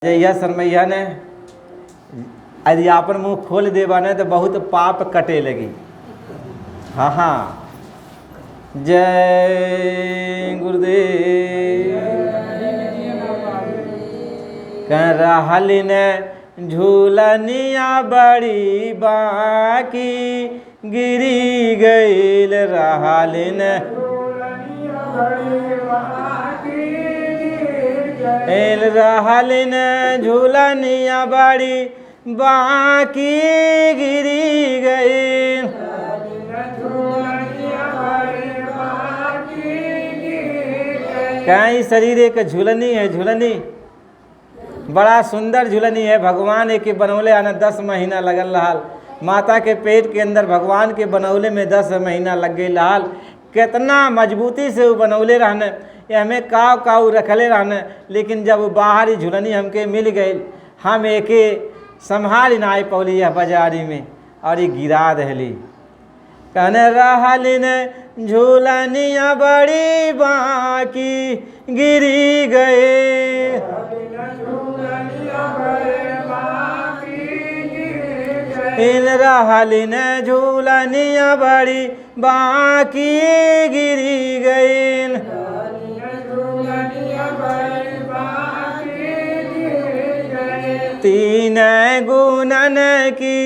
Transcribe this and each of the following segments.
जहिया शरमैया ने यदि आपन मुँह खोल देवा ने तो बहुत पाप कटे लगी। हाँ हाँ, जय गुरुदेव। कह रहल ने झूलनिया बड़ी बाकी गिरी गईल रहल ने रहल ने झूलनिया बड़ी बाकी गिरी गई। कहीं शरीर एक झूलनी है, झूलनी बड़ा सुंदर झूलनी है। भगवान एक बनौले आना 10 महीना लगल रहल। माता के पेट के अंदर भगवान के बनौले में 10 महीना लग गई रहल। कितना मजबूती से वो बनौले रहने, हमें काव काव रखले रहने। लेकिन जब बाहरी झूलनी हमके मिल गई, हम एके संभाल ना पौली यह बाजारी में और ये गिरा दहली। कहने रहल ने झूलनिया बड़ी बाकी गिरी गए। इन रहल ने झूलनिया बड़ी बाकी गिरी गई। तीन गुणन की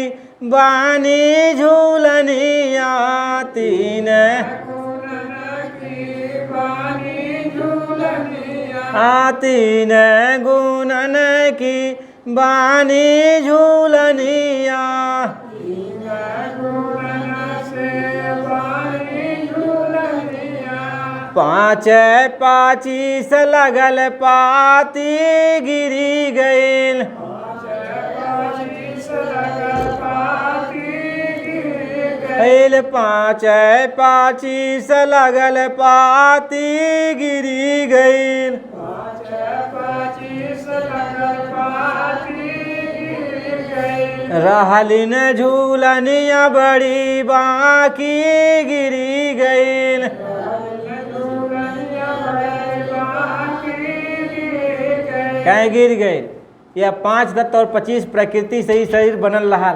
बानी झूलनिया, तीन तीन गुणन की बानी झूलनिया। पाँच पाचीस लगल पाती गिरी गईल। पाँच पाचीस लगल पाती गिरी गईल। रहलिन झूलनिया बड़ी बाकी गिरी गईल। कहीं गिर गए? यह 5 तत्व और 25 प्रकृति से ही शरीर बनल रहा,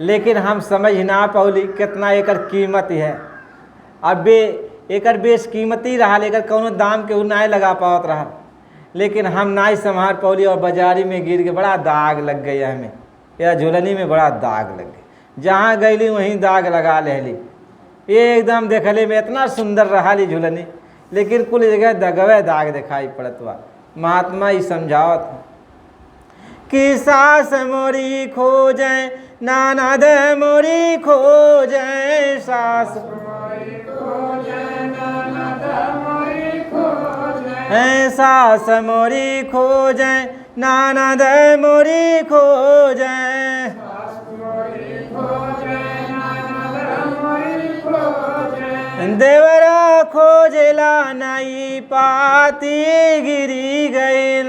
लेकिन हम समझ ना पौली कितना एकर कीमत है। अब एकर बेस कीमती रहा, एकर कौनो दाम के ना लगा पावत रहा, लेकिन हम ना संभाल पौली और बाजारी में गिर के बड़ा दाग लग गया। हमें यह झूलनी में बड़ा दाग लग गई। जहाँ गईली वहीं दाग लगा लेली। ये एकदम देखले में इतना सुंदर रहा ली झूलनी, लेकिन कुल जगह दगवे दाग दिखाई पड़त बा। महात्मा ही समझावत कि सास मोरी खोजे नानद मोरी खोजे। सास सास मोरी खोजे नानद मोरी खोजे। देवरा खोजला नहीं पाती गिरी गईल।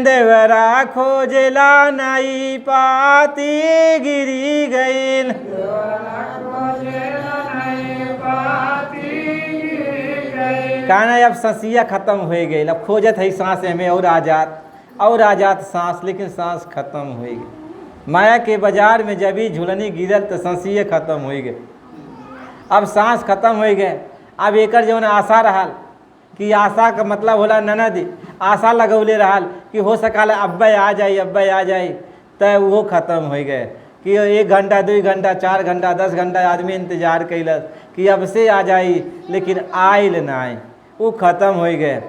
देवरा खोजला नहीं पाती गिरी गईल। कहना अब सांसिया खत्म हो गई। अब खोजत है सांस हमें और आजात सांस, लेकिन सांस खत्म हो गई। माया के बाजार में जब ही झूलनी गिरल तो सांसिए खत्म हो गए। अब सांस खत्म हो गए। अब एकर जौन आशा रहल कि आशा का मतलब होला ननद, आशा लगौले रहल कि हो सकाल अब्बे आ जाई, तो वो खत्म हो गए। कि 1 घंटा 2 घंटा 4 घंटा 10 घंटा आदमी इंतजार कैलस कि अब से आ जाई, लेकिन आयल नाई, वो खत्म हो गए।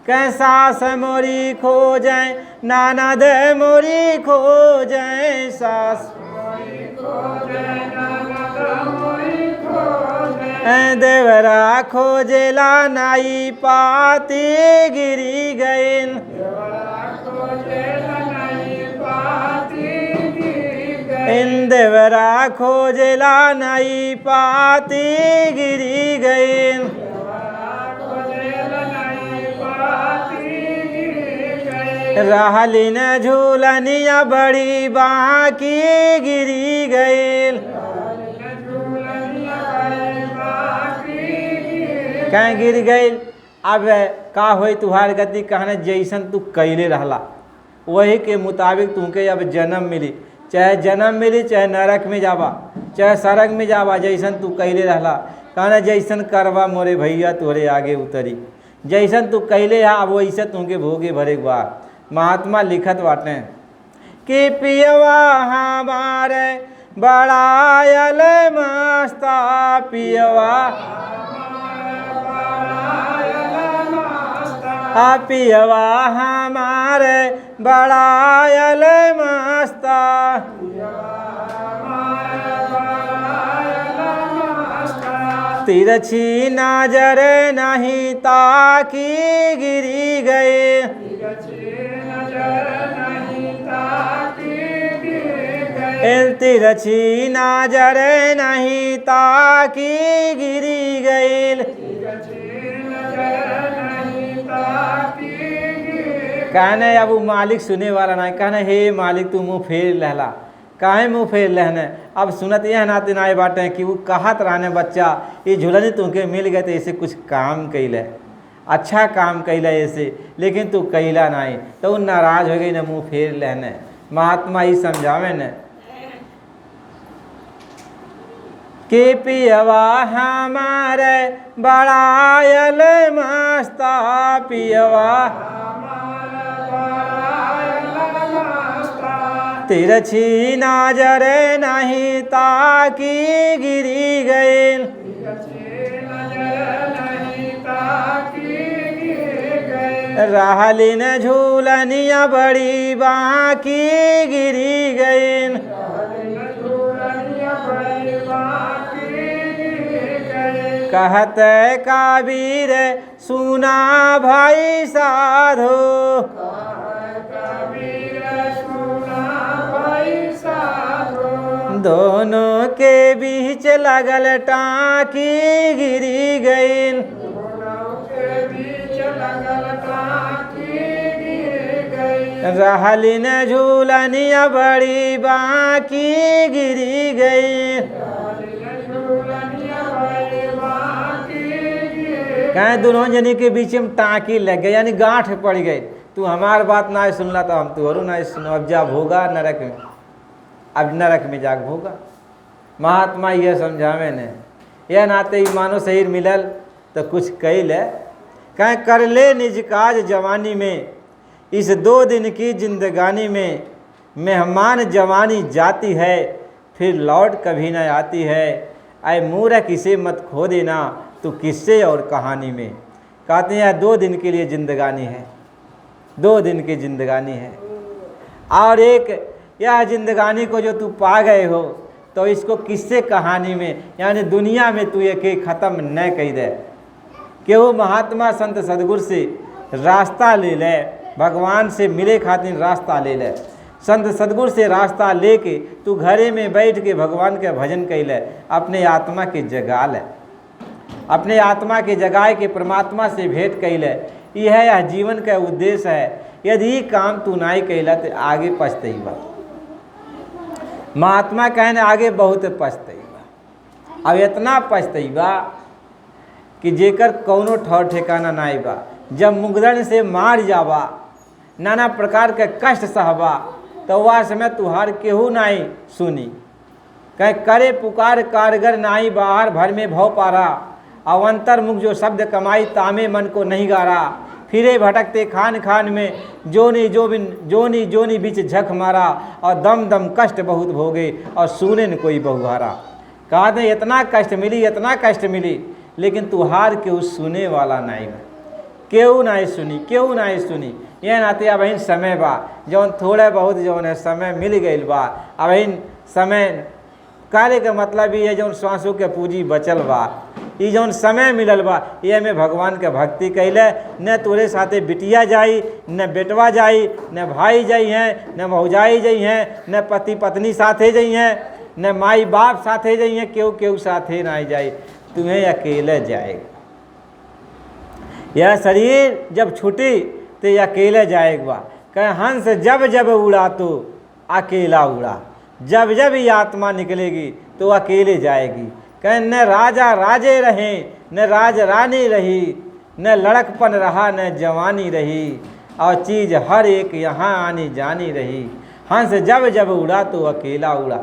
कह सास मोरी खोजे नानद मोरी खोजे। सास देवरा खोजला नाई पाती गिरी गईल। देवरा खोजला नाई पाती गिरी गईल। रहलिन झूलनिया बड़ी बाकी गिरी गईल। कहीं गिर गई। अब का होई तुहार गति, कहने जैसन तू कैले रहला वही के मुताबिक तुमके अब जन्म मिली। चाहे जन्म मिली, चाहे नरक में जावा, चाहे सरग में जावा, जैसन तू कैले रहला। कहना जैसन करवा मोरे भैया तोरे आगे उतरी, जैसन तू कैले है अब वैसे तुमके भोगे भरे बा। महात्मा लिखत बाटे कि पियवा हमारे बड़ायल मस्ता, पियवा पियवा हमारे बड़ायल मस्ता, तिरछी नजर नहीं ताकि गिरी गए, तिरछी नजर नहीं ताकि गिरी गई। कहने अब वो मालिक सुने वाला नहीं, कहने हे मालिक तू मुँह फेर लहला, काहे मुँह फेर लहने। अब सुनत यह नाते नाए बाटे कि वो कहत रहने बच्चा ये झुलनी तुमके मिल गए तो ऐसे कुछ काम कैले, अच्छा काम कैला ऐसे, लेकिन तू कैला नहीं तो वो नाराज हो गई न, मुँह फेर लहने। महात्मा ही समझावे न कि पियवा हमारे बड़ायल मस्ता, पियवा तिरछी नजर नहीं ताकि गिरी गई, रहलिन झूलनिया बड़ी बाकी गिरी गई, कहते कबीर सुना भाई साधो, दोनों के बीच लगल टाँकी गिरी गई, रहलिन झूलनिया बड़ी बाकी गिरी गई। कहीं दोनों जनी के बीच में टाँकी लग गई, यानी गांठ पड़ गई। तू हमार बात ना सुनला तो हम तुहरो ना सुनो, अब जा भोगा नरक में, अब नरक में जाग भोगा। महात्मा यह समझावे ने, यह नाते ही मानो शरीर मिलल तो कुछ कैल कहीं कर ले निज काज जवानी में, इस 2 दिन की जिंदगानी में, मेहमान जवानी जाती है फिर लौट कभी न आती है, आए मूर्ख इसे मत खो देना तो किस्से और कहानी में। कहते हैं 2 दिन के लिए जिंदगानी है, 2 दिन की जिंदगानी है, और एक यह जिंदगानी को जो तू पा गए हो तो इसको किस्से कहानी में, यानी दुनिया में तू ये ख़त्म न कर दे। कि वो महात्मा संत सदगुरु से रास्ता ले ले, भगवान से मिले खातिर रास्ता ले ले, संत सदगुरु से रास्ता लेके तू घरे में बैठ के भगवान के भजन कैले, अपने आत्मा के जगा ले, अपने आत्मा के जगाए के परमात्मा से भेंट कैले। यह जीवन का उद्देश्य है। यदि ये काम तू नहीं कैला तो आगे पछतैबा। महात्मा कहने आगे बहुत पछतैबा, अब इतना पछतैबा कि जेकर कौनो ठौर ठिकाना नहीं बा। जब मुगदड़ से मार जावा, नाना प्रकार के कष्ट सहबा, तो वह समय तुहार केहू नहीं सुनी। कह करे पुकार कारगर नाई, बाहर भर में भव पारा, अवंतर मुख जो शब्द कमाई, तामे मन को नहीं गारा। फिरे भटकते खान खान में, जोनी जोनी बीच झक मारा, और दम दम कष्ट बहुत भोगे, और सुने न कोई बहुहारा। कहा दे इतना कष्ट मिली, इतना कष्ट मिली, लेकिन तुहार केहू सुने वाला नहीं बा, केहू नहीं सुनी, केहू नहीं सुनी। यह नाते अब इन समय बा, जौन थोड़े बहुत जौन है समय मिल गई बा, अब इन समय काले के मतलब ये जौन श्वासों के पूंजी बचल बा, ये जौन समय मिलल बा, ये में भगवान के भक्ति कैले। न तोरे साथे बिटिया जाई, न बेटवा जाई, न भाई जाई हैं, न भौजाई जाई हैं, न पति पत्नी साथे जाई हैं, न माई बाप साथे जाई हैं, केहू केहू साथे नहीं जाई, तुम्हें अकेले जाएगा। यह शरीर जब छूटी तो अकेले जाएगा। कह हंस जब जब उड़ा तो अकेला उड़ा, जब जब ये आत्मा निकलेगी तो अकेले जाएगी। कह न राजा राजे रहें, न राज रानी रही, न लड़कपन रहा न जवानी रही, और चीज़ हर एक यहाँ आनी जानी रही। हंस जब जब उड़ा तो अकेला उड़ा।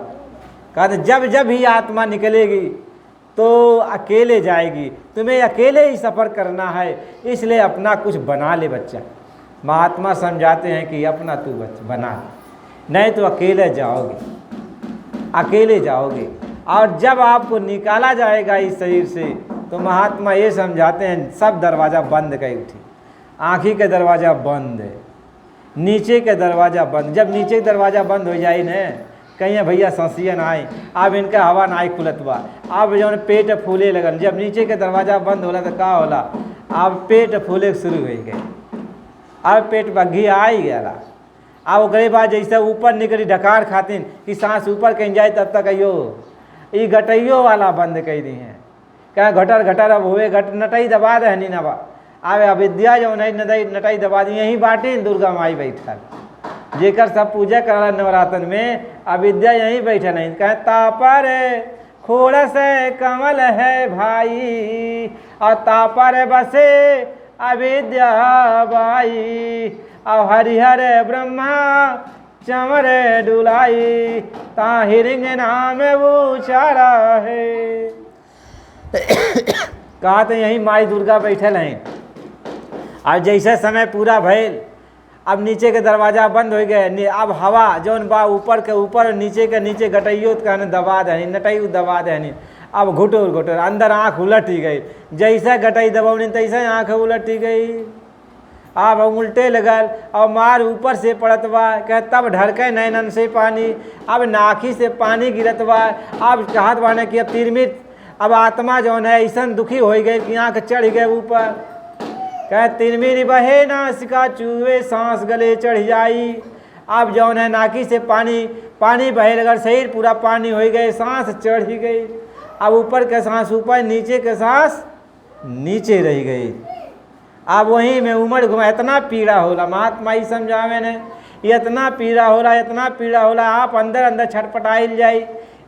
कहते जब जब ही आत्मा निकलेगी तो अकेले जाएगी, तुम्हें अकेले ही सफ़र करना है, इसलिए अपना कुछ बना ले बच्चा। महात्मा समझाते हैं कि अपना तू बना, नहीं तो अकेले जाओगे, अकेले जाओगे। और जब आपको निकाला जाएगा इस शरीर से तो महात्मा ये समझाते हैं सब दरवाज़ा बंद कर उठी, आँखी का दरवाज़ा बंद है, नीचे का दरवाज़ा बंद। जब नीचे का दरवाज़ा बंद हो जाए न, कहीं भैया सांसिया ना आए, अब इनका हवा ना खुलत बा, अब जो पेट फूले लगल। जब नीचे के दरवाज़ा बंद होला तो का होला, अब पेट फूले शुरू हो गए, अब पेट बग्घी आ ही गया। अब ओकरे बाद जैसे ऊपर निकली डकार खातिन कि सांस ऊपर कहीं जाए तब तक अयो ये घटइयो वाला बंद कर दी हैं। क्या घटर घटर अब हुए घट नटई दबा दे नहीं नबा, अब अविद्या जो नहीं नटई दबा दी। यहीं बाटे दुर्गा माई बैठल, जेकर सब पूजा करा नवरातन में, अविद्या यहीं बैठे नहीं। कहे तापर खोड़स कमल है भाई, और तापर बसे अविद्या बाई, और हरिहर ब्रह्मा चमर डुलाई, ताहिरिंग नाम उचारा है। कहा तो यहीं माई दुर्गा बैठल हैं। और जैसे समय पूरा भइल, अब नीचे के दरवाज़ा बंद हो गए, अब हवा जौन बा ऊपर के ऊपर नीचे के नीचे घटइयो कहने दबा दे, नटइयो दबा दे। अब घुटुर घुटुर अंदर आँख उलट ही गई, जैसे घटई दबौनी तैसे आँख उलट ही गई। अब उल्टे लगल और मार ऊपर से पड़त बा, कह तब ढरके नैनन से पानी, अब नाखी से पानी गिरत बा। अब कहत बाने कि अब तिरमित, अब आत्मा जौन है ऐसा दुखी हो गई कि आँख चढ़ गए ऊपर। कह तिरमिर बहे नासिका चूहे सांस गले चढ़ जाई। अब जौन है नाकी से पानी पानी बहे लगल, शरीर पूरा पानी हो गए, सांस चढ़ ही गई। अब ऊपर के सांस ऊपर, नीचे के सांस नीचे रह गई। अब वहीं में उमड़ घुमा, इतना पीड़ा होला। महात्मा ही समझावे ने, इतना पीड़ा होला, इतना पीड़ा होला। आप अंदर अंदर छटपटाइल जाई,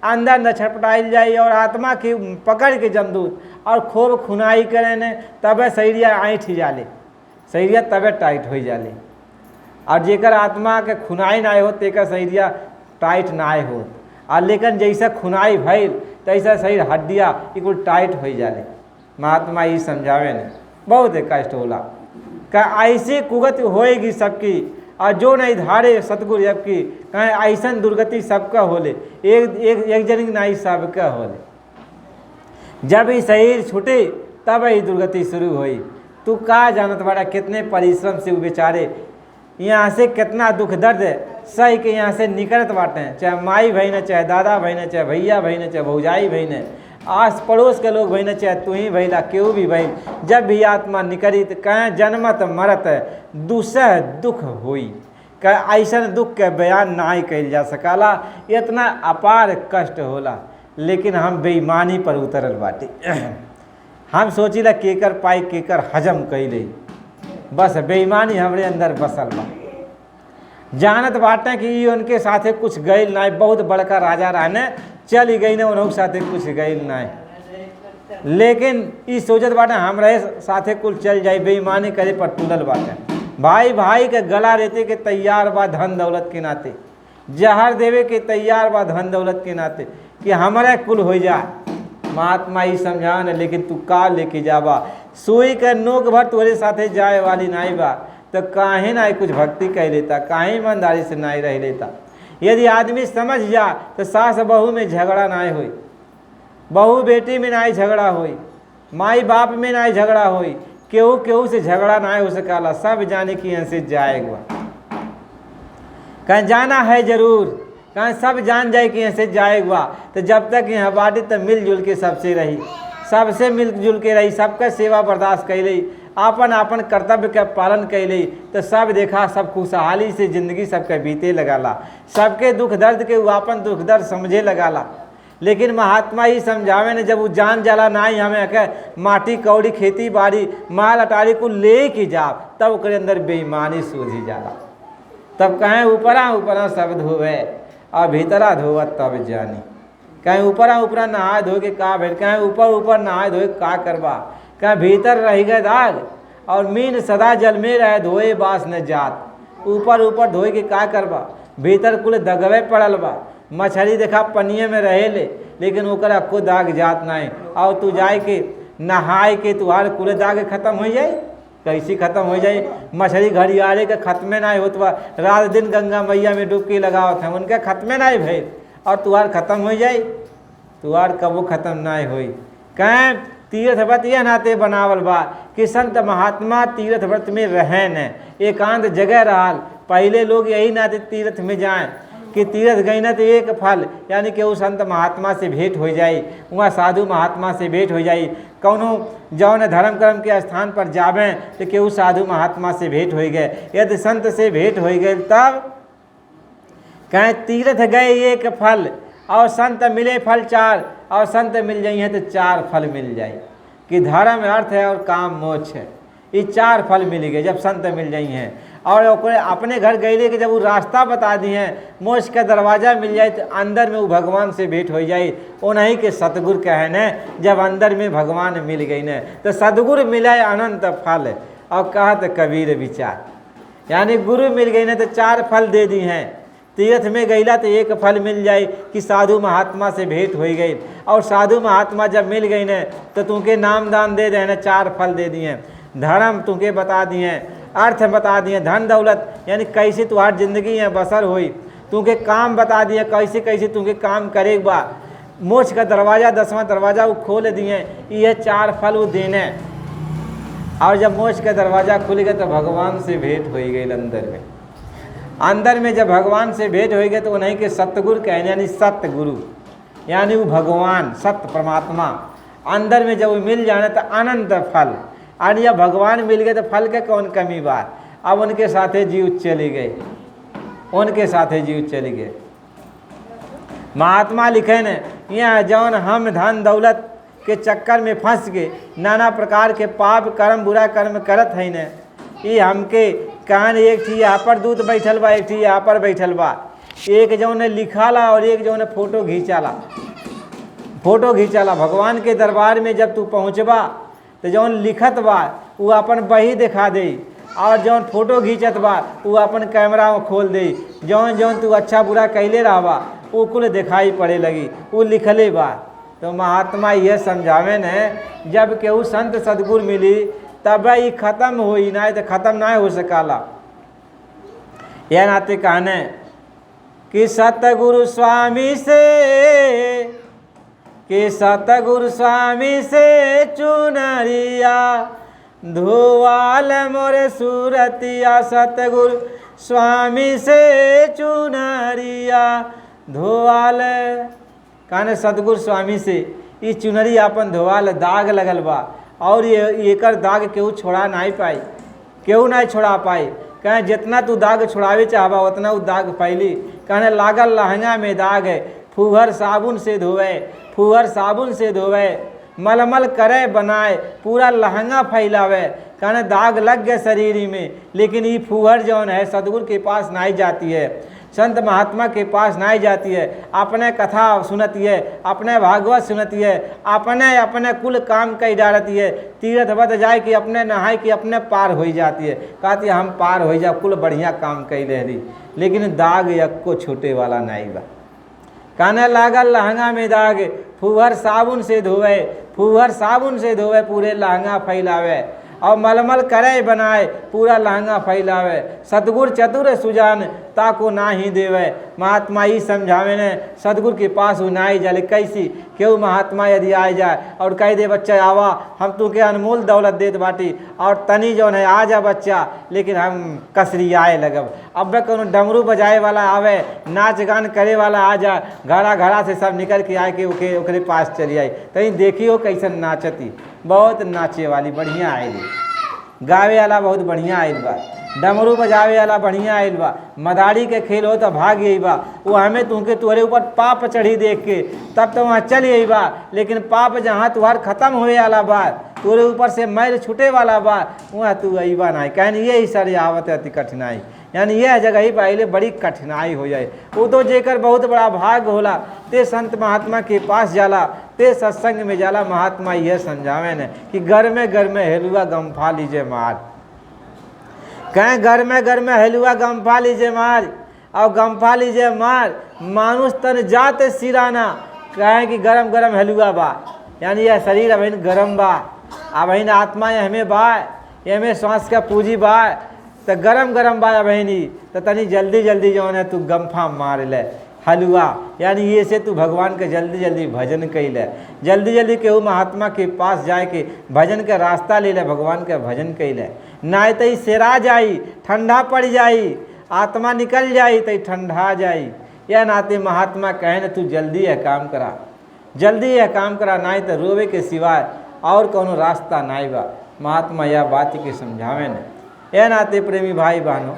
अंदर अंदर छटपटाइल जाई, और आत्मा की पकड़ के जमदूत और खूब खुनाई करे ने, तबे शरीरिया ऐंठ जाले, शरीरिया तबे टाइट हो जाले। और जेकर आत्मा के खुनाई ना हो तेकर शरीरिया टाइट ना हो। और लेकिन जैसे खुनाई भइल तैसा शरीर हड्डिया बिल्कुल टाइट हो जाले। महात्मा ही समझावे ने, बहुत कष्ट होला। का ऐसी कुगति होएगी सबकी, और जो नहीं धारे सतगुरु जबकि कहें ऐसा दुर्गति सबका होले, एक जन नहीं सबका होले। जब ही शरीर छूटे तब ही दुर्गति शुरू हुई। तू का जानत बड़ा कितने परिश्रम से वो बेचारे यहाँ से कितना दुख दर्द सही के यहाँ से निकलत बाटे, चाहे माई बहन, चाहे दादा बहन, चाहे भैया बहन, चाहे भौजाई बहन, आस पड़ोस के लोग बहन, चाहे तू ही भैला केहू भी बहन। जब भी आत्मा निकली तो कहें जन्मत मरत दूसह दुख हुई। कह ऐसा दुख के बयान ना ही कल जा सकाला, इतना अपार कष्ट होला। लेकिन हम बेईमानी पर उतरल बाटे। हम सोचिला केकर पाई केकर हजम कैले, बस बेईमानी हमरे अंदर बसल बा। जानत बाटे कि उनके साथे कुछ गईल ना, बहुत बड़का राजा रहने चली गई ने, उन्होंने साथे कुछ गईल ना। लेकिन इस सोचत बाटे हमरे साथे कुल चल जाए, बेईमानी करे पर तुलल बाटे। भाई भाई के गला रहते के तैयार बा धन दौलत के नाते, जहर देवे के तैयार बा धन दौलत के नाते कि हमारे कुल हो जाए। महात्मा ही समझा न, लेकिन तू का लेके जाबा, सुई के नोक भर तोरे साथे जाए वाली नाई बा, तो काहे ना कुछ भक्ति कह लेता, काहे ईमानदारी से नाई रह लेता। यदि आदमी समझ जा तो सास बहू में झगड़ा ना होई, बहू बेटी में ना झगड़ा होई, माई बाप में ना झगड़ा होई, केहू केहू से झगड़ा ना हो सकाला। सब जाने की यहाँ से जाएगा, कहीं जाना है जरूर, कहीं सब जान जाए कि यहाँ से जाएगा। तो जब तक यहाँ बाटी तो मिलजुल के सबसे रही, सबसे मिलजुल के रही, सबका सेवा बर्दाश्त कैली, आपन आपन कर्तव्य के पालन कैली, तो सब देखा सब खुशहाली से ज़िंदगी सबके बीते लगाला। सबके दुख दर्द के वो अपन दुख दर्द समझे लगाला। लेकिन महात्मा ही समझावे ने, जब वो जान जाला ना ही हमें कह माटी कौड़ी खेती बाड़ी माल अटारी को ले के जा, तब ओकरे अंदर बेईमानी सूझी जाला। तब कहें ऊपरा ऊपरा सब धोवे और भीतरा धोवत तब जानी। कहीं ऊपर ऊपर नहाए धो के का भेल, कहीं ऊपर ऊपर नहाए धोए का करबा, कहीं भीतर रह गए दाग और मीन सदा जल में रहे धोए बास न जात। ऊपर ऊपर धोए के का करबा, भीतर कुल दगवे पड़ल बा। मछली देखा पनिये में रहे लेकिन ओकरा को दाग जात नहीं, और तू जाए के नहाए के तुहार कुल दाग खत्म हो जाए, कैसी खत्म हो जाए। मछली घड़ियाले के खत्मे नहीं होत बा, रात दिन गंगा मैया में डुबकी लगावत हैं, उनके खत्मे नहीं भइल और तुहार खत्म हो जाए, तुहार कबो खत्म नहीं होई। कहें तीर्थ व्रत यह नाते बनावल बा कि संत महात्मा तीर्थ व्रत में रहें न, एकांत जगह रहल। पहले लोग यही नाते तीर्थ में जाएं कि तीर्थ गई न तो एक फल, यानी कि वो संत महात्मा से भेंट हो जाए, वहाँ साधु महात्मा से भेंट हो जाए। कौनो जौन धर्म कर्म के स्थान पर जावें तो केहू साधु महात्मा से भेंट हो गए, यदि संत से भेंट हो गए तब कहें तीर्थ गए एक फल और संत मिले फल चार, और संत मिल जाइए तो चार फल मिल जाए कि धर्म अर्थ है और काम मोक्ष है, ये चार फल मिल गए जब संत मिल जाइए। और अपने घर गए कि जब वो रास्ता बता दिए, मोक्ष का दरवाज़ा मिल जाए तो अंदर में वो भगवान से भेंट हो जाए। उन्हीं के सतगुरु कहे न, जब अंदर में भगवान मिल गई न तो सदगुरु मिले अनंत फल। और कहा तो कबीर विचार, यानी गुरु मिल गई न तो चार फल दे दी हैं। तीर्थ में गईला तो एक फल मिल जाए कि साधु महात्मा से भेंट हो गई, और साधु महात्मा जब मिल गई न तो तुमके नाम दान दे दें, चार फल दे दिए, धर्म तुमके बता दिए, अर्थ बता दिए, धन दौलत यानी कैसे तुम्हारी जिंदगी है बसर हुई, तुमके काम बता दिए कैसे कैसे तुमके काम करे बा, मोक्ष का दरवाज़ा 10वां दरवाज़ा वो खोल दिए, ये चार फल वो देने। और जब मोक्ष का दरवाज़ा खुल गया तो भगवान से भेंट हो गई अंदर में। अंदर में जब भगवान से भेंट हो गए तो उन्हीं के सतगुरु कहने, यानी सतगुरु यानी वो भगवान सत्य परमात्मा अंदर में जब वो मिल जाना तो अनंत फल। और जब भगवान मिल गए तो फल के कौन कमी बात। अब उनके साथे जीव चले गए, उनके साथे जीव चले गए। महात्मा लिखे न, यहाँ जौन हम धन दौलत के चक्कर में फंस के नाना प्रकार के पाप कर्म बुरा कर्म करत है न, ये हमके कान एक थी यहाँ पर दूत बैठल बा, एक थी यहाँ पर बैठल बा, एक जौन लिखाला और एक जौन फोटो घींचाला। फोटो घींचाला भगवान के दरबार में जब तू पहुँचबा तो जौन लिखत बा वो अपन बही दिखा दे, और जौन फोटो घींचत बा वो अपन कैमरा में खोल दे। जौन जौन तू अच्छा बुरा कैले रहबा वो कुल दिखाई पड़े लगी, वो लिखले बा। तो महात्मा यह समझावे न, जब केहू संत सदगुरु मिली तब ये खत्म होई ना, तो खत्म ना हो सकाला। यह नाते कहने कि सतगुरु स्वामी से, कि सतगुरु स्वामी से चुनरिया धोवाल मोरे सूरतिया, सतगुरु स्वामी से चुनरिया धोवाल। कहने सतगुरु स्वामी से ये चुनरी अपन धोवाल, दाग लगल बा, और ये एकर दाग केहू छोड़ा नहीं पाई, केहू नहीं छोड़ा पाई। कहे जितना तू दाग छुड़ावे चाहबा उतना वो दाग फैली। कहने लागल लहंगा में दाग है, फूहर साबुन से धोवे, फूहर साबुन से धोवे, मलमल करे बनाए, पूरा लहंगा फैलावे। कहने दाग लग गए शरीर में, लेकिन ये फूहर जौन है सदगुरु के पास नहीं जाती है, संत महात्मा के पास नहीं जाती है। अपने कथा सुनती है, अपने भागवत सुनती है, अपने अपने कुल काम कई डालती है। तीर्थ व्रत जाए कि अपने नहाए कि अपने पार हो जाती है, कहती है हम पार हो जा, कुल बढ़िया काम कई ले रही, लेकिन दाग यक को छूटे वाला नहीं बा। कहने लागल लहंगा में दाग, फूहर साबुन से धोवे, फूहर साबुन से धोवे, पूरे लहंगा फैलावे, और मलमल करे बनाए, पूरा लहंगा फैलावे। सतगुरु चतुर सुजान ताको ना ही देवे। महात्मा ही समझावे ने, सतगुरु के पास वो ना ही जाले। कैसी क्यों महात्मा यदि आ जाए और कह दे बच्चा आवा, हम तुके अनमोल दौलत देत बाटी, और तनी जौन है आ जा बच्चा, लेकिन हम कसरी आए लगब। अब कोनो डमरू बजाए वाला आवे, नाच गान करे वाला आ जा, घड़ा घड़ा से सब निकल के आए के ओकरे पास चली आई, तही देखियो कैसन नाचती, बहुत नाचे वाली बढ़िया आएली, गावे वाला बहुत बढ़िया आयल बा, डमरू बजावे वाला बढ़िया आयल बा, मदारी के खेल हो तो भाग यही बा। वो हमें तुमके तुम्हारे ऊपर पाप चढ़ी देख के तब तो वहाँ चल यही बा, लेकिन पाप जहाँ तुम्हार खत्म हुए वाला बा, तुम्हारे ऊपर से मैल छूटे वाला बा, वहाँ तू अबा नहीं। कहने यही सर आवत अति कठिनाई, यानी यह जगह ही पहले बड़ी कठिनाई हो जाए। वो तो जेकर बहुत बड़ा भाग होला ते संत महात्मा के पास जाला, ते सत्संग में जाला। महात्मा यह समझावे न कि घर में हेलुआ गम्फा लीजिए मार, कहें घर में हेलुआ गम्फा लीजिए मार, और गम्फा लीजिए मार मानुष तन जाते सिराना। कहें कि गरम हेलुआ बा, यानी यह शरीर अब गरम बा, अब आत्मा हमें बा, हमें श्वास का पूंजी बा, तो गरम बा बहनी, तो तनी जल्दी जौन है तू गम्फा मार ले हलुआ। यानी ये से तू भगवान के जल्दी भजन कैले, जल्दी केहू महात्मा के पास जाए के भजन के रास्ता ले ले, भगवान के भजन कैले। ना तो ई सेरा जाई, ठंडा पड़ जाई, आत्मा निकल जाई तो ठंडा जाई। यह नाते महात्मा कहे न तू जल्दी यह काम करा, जल्दी यह काम करा, ना तो रोवे के सिवाय और कोनो रास्ता नाई बा। महात्मा यह बात के समझावे न। यह नाते प्रेमी भाई बहनों,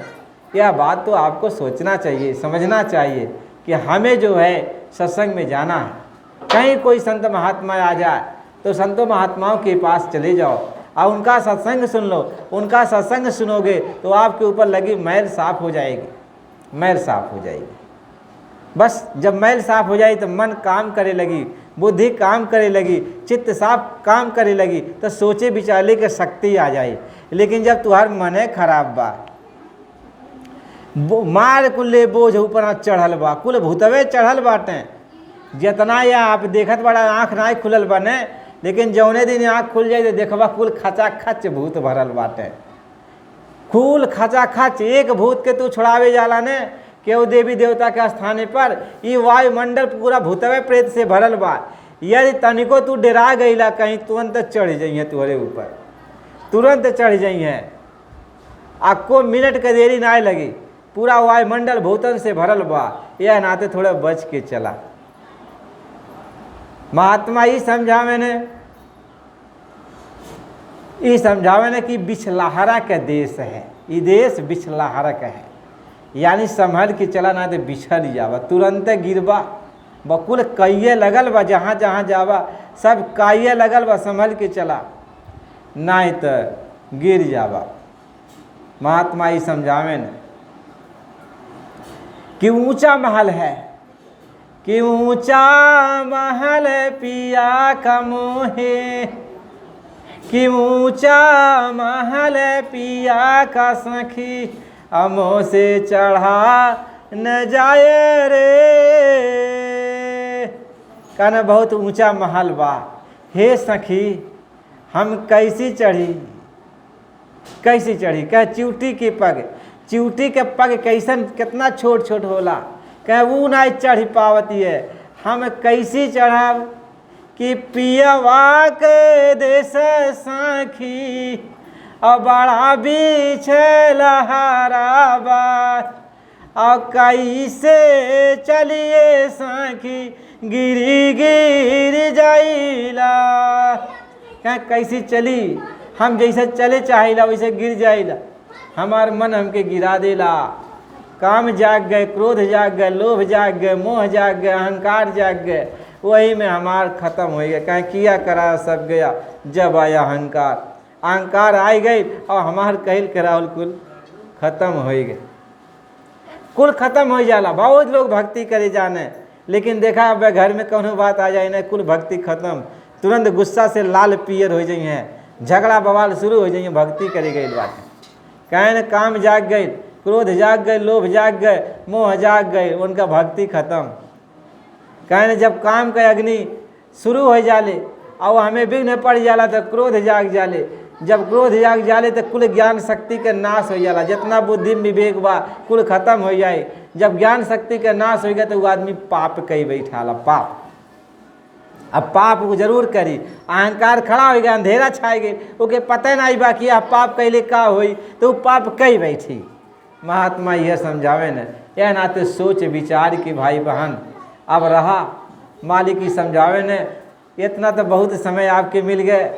यह बात तो आपको सोचना चाहिए, समझना चाहिए कि हमें जो है सत्संग में जाना है। कहीं कोई संत महात्मा आ जाए तो संतों महात्माओं के पास चले जाओ और उनका सत्संग सुन लो। उनका सत्संग सुनोगे तो आपके ऊपर लगी मैल साफ हो जाएगी, मैल साफ हो जाएगी। बस जब मैल साफ हो जाए तो मन काम करे लगी, बुद्धि काम करे लगी, चित्त साफ काम करे लगी, तो सोचे विचारने की शक्ति आ जाए। लेकिन जब तुम्हार मन खराब बा, मार कुल्ले बोझ ऊपर चढ़ल बा, कुल भूतवे चढ़ल बाटे, जितना या आप देखत बड़ा आँख ना खुलल बने, लेकिन जौने दिन आँख खुल जाए तो देखबा कुल खचा खच भूत भरल बाटे, कुल खचा खच। एक भूत के तू छुड़ावे जाला ने केहू देवी देवता के स्थाने पर, ये वायुमंडल पूरा भूतवे प्रेत से भरल बा। यदि तनिको तू डरा गईला कहीं, तुरंत चढ़ जाइए तुहरे ऊपर, तुरंत चढ़ जाइए, आपको मिनट के देरी ना लगी। पूरा वायुमंडल भूतन से भरल बा, यह नाते थोड़ा बच के चला। महात्मा ये समझावे ने कि बिछलाहरा का देश है, ये देश बिछलाहरा का है, यानी संभल के चला ना तो बिछल जावा, तुरंत गिरबा। बकुल कईये लगल बा, जहाँ जहाँ जावा सब काइये लगल बा, संभल के चला नहीं तो गिर जावा। महात्मा ये समझावे न कि ऊंचा महल है, कि ऊंचा महल पिया का मोहे, कि ऊंचा महल पिया का सखी, अमो से चढ़ा न जाए रे। कहना बहुत ऊंचा महल बा, हे सखी हम कैसी चढ़ी, कैसी चढ़ी। कह चिवटी के पग, चिवटी के पग कैसन कितना छोट छोट होला, कह वो ना चढ़ पावती है, हम कैसी चढ़ाब। कि पियवा के देश साखी और बड़ा बीछ लहरा बा, और कैसे चलिए साखी गिरी गिर जाइला। क्या कैसी चली, हम जैसे चले चाहिला वैसे गिर जाइला, हमार मन हमके गिरा देला। काम जाग गए, क्रोध जाग गए, लोभ जाग गए, मोह जाग गए, अहंकार जाग गए, वही में हमार खत्म हो गया। कहीं किया करा सब गया, जब आया अहंकार, अहंकार आई गई और हमार कहल करावल कुल खत्म हो गए, कुल खत्म हो जाला। बहुत लोग भक्ति करे जाने, लेकिन देखा अब घर में कौनो बात आ जाए ना, कुल भक्ति खत्म, तुरंत गुस्सा से लाल पियर हो जाइए, झगड़ा बवाल शुरू हो जाइए, भक्ति करे गई बात। कहें न काम जाग गई, क्रोध जाग गए, लोभ जाग गए, मोह जाग गए, उनका भक्ति खत्म। कहें न जब काम के अग्नि शुरू हो जाले और हमें विघ्न पड़ जाला तो क्रोध जाग जाले, जब क्रोध जाग जाले तो कुल ज्ञान शक्ति के नाश हो जाला, जितना बुद्धि विवेक बा कुल खत्म हो जाए। जब ज्ञान शक्ति के नाश हो गया तो वो आदमी पाप कही बैठाला, पाप। अब पाप वो जरूर करी, अहंकार खड़ा हो गया, अंधेरा छाए गए, ओके पता नहीं बा कि अब पाप कैले का होई, तो वो पाप कही बैठी। महात्मा यह समझावे न, यह नाते सोच विचार की भाई बहन अब रहा। मालिक ही समझावे न, इतना तो बहुत समय आपके मिल गए,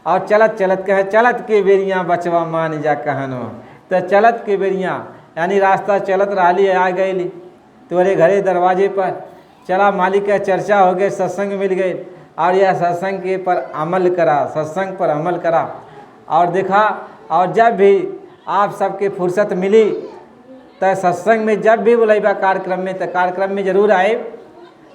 और चलत चलत कहे चलत के बेरियाँ बचवा मान जा कहनो, तो चलत के बेरियाँ यानी रास्ता चलत रही आ गई, तुम्हारे घरे दरवाजे पर चला, मालिक का चर्चा हो गए, सत्संग मिल गए, और यह सत्संग के पर अमल करा, सत्संग पर अमल करा। और देखा, और जब भी आप सबके फुर्सत मिली तो सत्संग में जब भी बुलाइबा कार्यक्रम में तो कार्यक्रम में जरूर आए।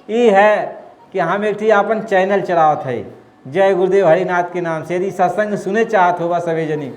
ये है कि हम एक ठी अपन चैनल चलावत है जय गुरुदेव हरिनाथ के नाम से। यदि सत्संग सुने चाहत होगा सभी जनी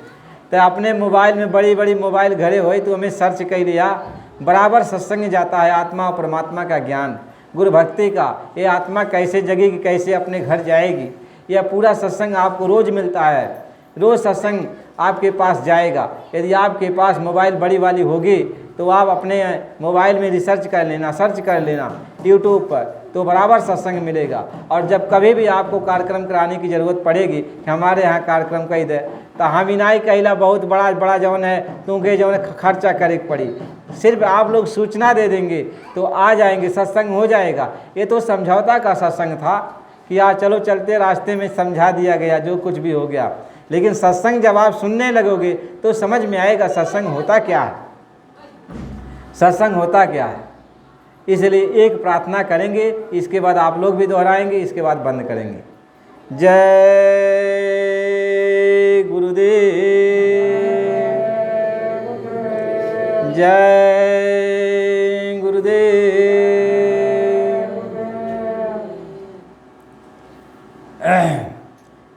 तो अपने मोबाइल में बड़ी बड़ी मोबाइल घरे हो तो हमें सर्च कर लिया, बराबर सत्संग जाता है। आत्मा और परमात्मा का ज्ञान, गुरु भक्ति का, ये आत्मा कैसे जगेगी, कैसे अपने घर जाएगी, यह पूरा सत्संग आपको रोज़ मिलता है। रोज़ सत्संग आपके पास जाएगा। यदि आपके पास मोबाइल बड़ी वाली होगी तो आप अपने मोबाइल में रिसर्च कर लेना, सर्च कर लेना यूट्यूब पर, तो बराबर सत्संग मिलेगा। और जब कभी भी आपको कार्यक्रम कराने की ज़रूरत पड़ेगी कि हमारे यहाँ कार्यक्रम कही दे, तो हम इनाई कहला बहुत बड़ा बड़ा जौन है क्योंकि जौन खर्चा करे पड़ी, सिर्फ आप लोग सूचना दे देंगे तो आ जाएंगे, सत्संग हो जाएगा। ये तो समझौता का सत्संग था कि यार चलो चलते रास्ते में समझा दिया गया जो कुछ भी हो गया। लेकिन सत्संग जब आप सुनने लगोगे तो समझ में आएगा सत्संग होता क्या है, सत्संग होता क्या है। इसलिए एक प्रार्थना करेंगे, इसके बाद आप लोग भी दोहराएंगे, इसके बाद बंद करेंगे। जय गुरुदेव, जय गुरुदेव,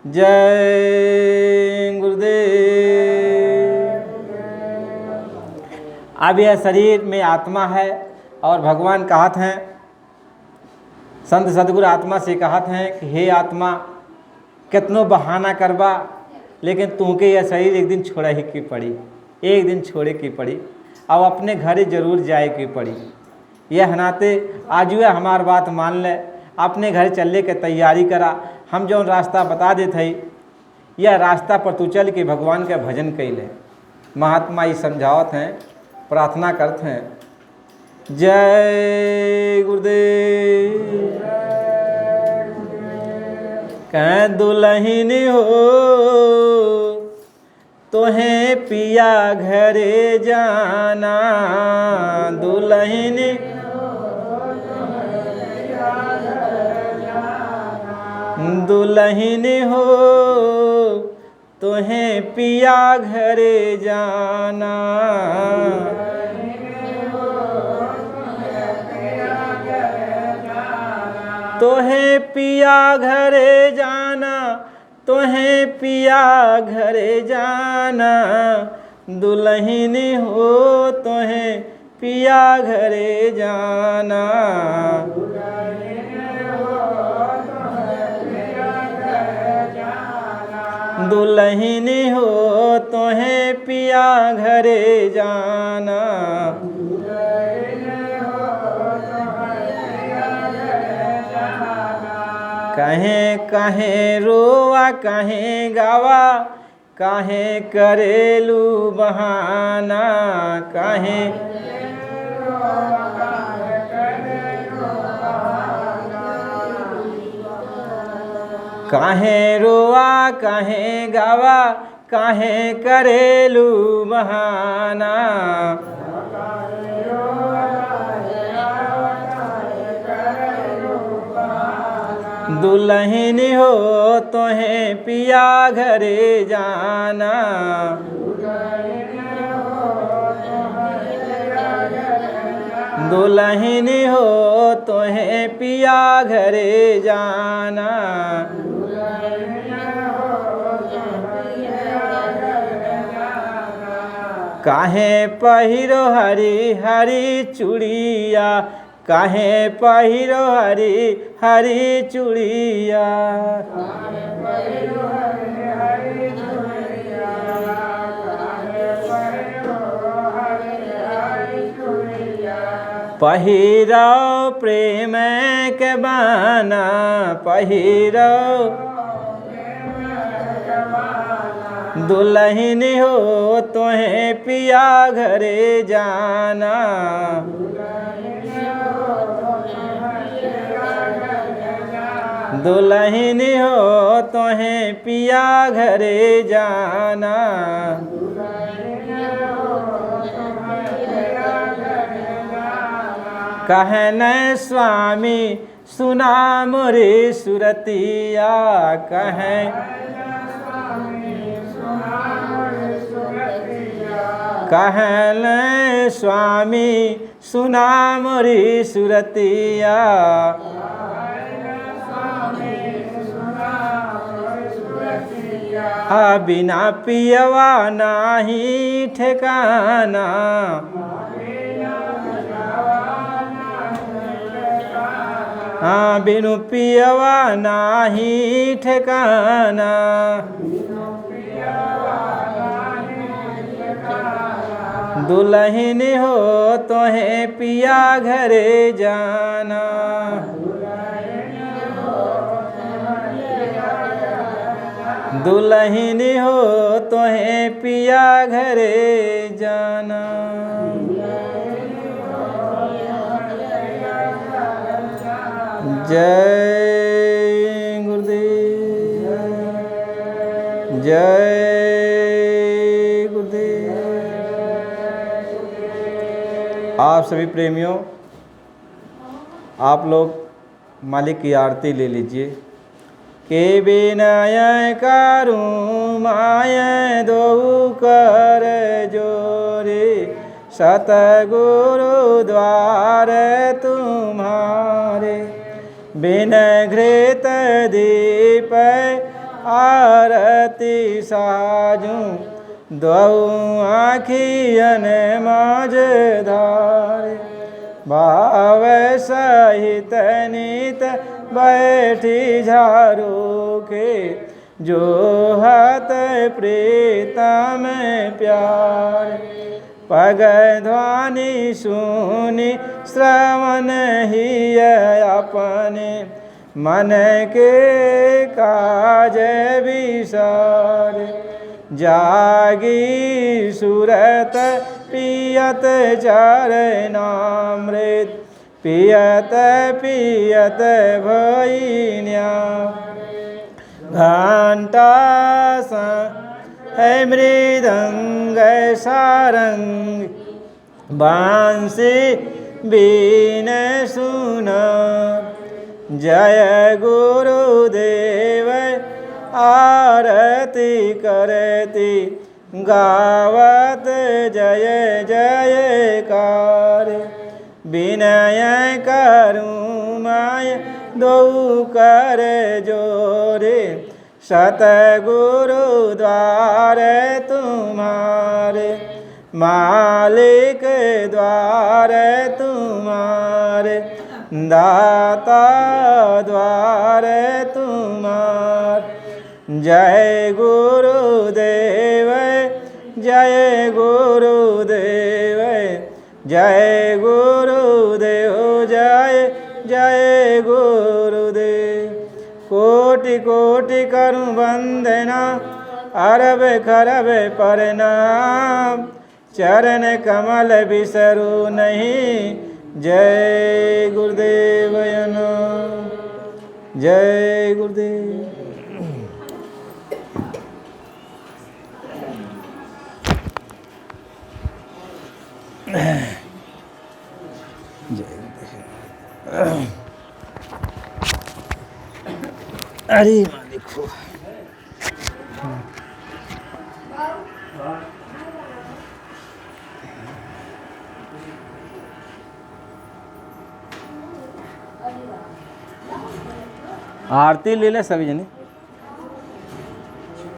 जय गुरुदेव। अब यह शरीर में आत्मा है और भगवान कहत हैं, संत सदगुरु आत्मा से कहत हैं कि हे आत्मा कितनो बहाना करबा लेकिन तुमके यह शरीर एक दिन छोड़ा ही की पड़ी, एक दिन छोड़े की पड़ी, अब अपने घरे जरूर जाए की पड़ी। यह नाते आज वह हमार बात मान ले, अपने घर चलने के तैयारी करा। हम जो रास्ता बता देते हैं यह रास्ता पर तू चल के भगवान का भजन कैले। महात्मा ये समझावत हैं, प्रार्थना करते हैं। जय गुरुदेव। कह दुल्हन हो तोहें पिया घरे जाना, दुल्हन दुल्हन हो तोहें पिया घरे जाना, तोहें पिया घरे जाना, तोहें पिया घरे जाना, दुल्हन हो तोहें पिया घरे जाना, दुल्हन हो तोहें पिया घरे जाना। कहें कहें रोवा कहें गावा, कहें करेलू बहाना, कहें कहें रोवा कहें गावा, कहें करेलू बहाना, दुल्हन हो तोहें पिया घरे जाना, दुल्हन हो तोहें पिया घरे जाना, काहे पहिरो हरी हरी चूड़िया, काहे पहिरो हरी हरी चूड़िया, पहिरो प्रेम के बाना, पहिरो दुल्हन हो तोहें पिया घरे जाना, दुल्हन हो तोहें पिया घरे जाना, कहन स्वामी सुना मोरे सुरतिया, कहें कहले स्वामी सुना मोरी सुरतिया, बिना पियवा नाही ठिकाना, बिनु पियवा नाही ठिकाना। दुल्हन हो तोहे पिया घरे जाना, दुल्हन हो तोहे पिया घरे जाना। जय गुरुदेव, जय गुरुदेव। आप सभी प्रेमियों, आप लोग मालिक की आरती ले लीजिए। के विनय करूँ माय दो कर जोरे, सतगुरु द्वार तुम्हारे। बिन घृत दीप आरती साजूं, दो आँखियन माज धारे। भाव सहित नित बैठी झारू के, जो हत प्रीतम प्यार। पग ध्वनि सुनि श्रवण ही अपने, मन के काज विसार। जागी सुरत पियत चरणामृत, पियत पियत भइन्या। घंटा है मृदंग सारंग, बांसी बीन सुना। जय गुरुदेव आरती करती, गावत जय जयकार। विनय करूँ माय दो कर जोरे, सतगुरु द्वार तुम्हारे। मालिक द्वार तुम्हारे, दाता द्वार तुम्हारे। जय गुरुदेव, जय गुरुदेव, जय गुरुदेव, जय जय गुरुदेव। कोटि कोटि करूं वंदना, अरब खरब प्रणाम। चरण कमल बिसरू नहीं, जय गुरुदेव जय गुरुदेव। अरे मालिक हो। आरती ले ले सभी जने।